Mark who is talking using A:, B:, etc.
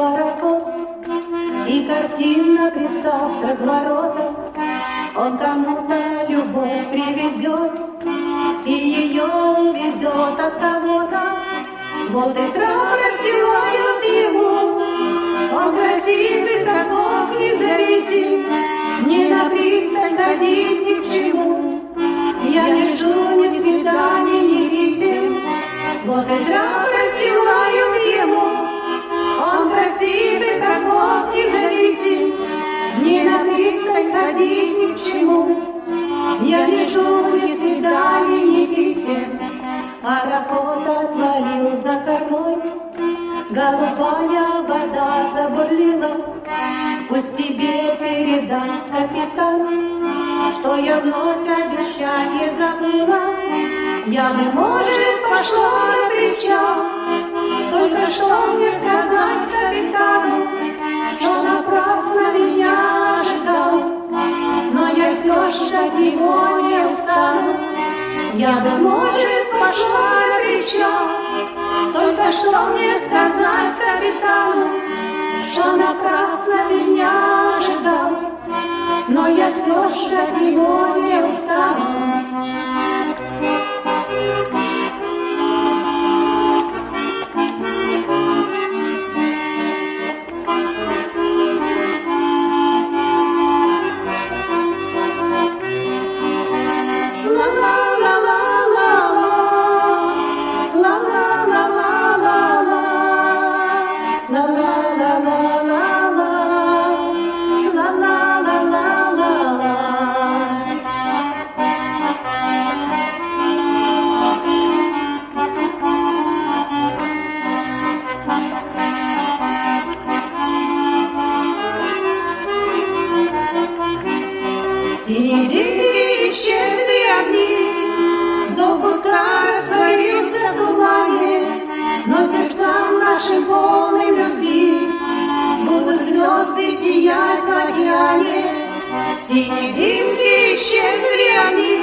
A: пароход, и картин на крестах с разворота. Он кому-то любовь привезет, и ее увезет от кого-то. Вот и траур отсылают ему, он красивый, как Бог, независим, не на пристань ходить ни к чему. Я не жду ни свиданий, ни писем. Вот и траур отсылают ему, он красивый, как Бог, независим, не на пристань ходить ни к чему. Я не жду ни свиданий, ни писем. Пароход отвалил за кормой, голубая вода забурлила. Пусть тебе передаст капитан, что я вновь обещание забыла. Я бы, может, пошла на причал, только что мне сказать капитану, что напрасно меня ожидал. Но я все ж от него не устану. Я бы, может, пошла на причал, только что мне сказать капитану, что напрасно меня ожидал. Но я все ж от него не устану. Синевые исчезли огни, зов гудка растворился в тумане, но сердцам нашим полным любви будут звезды сиять в океане. Синие дымки исчезли огни,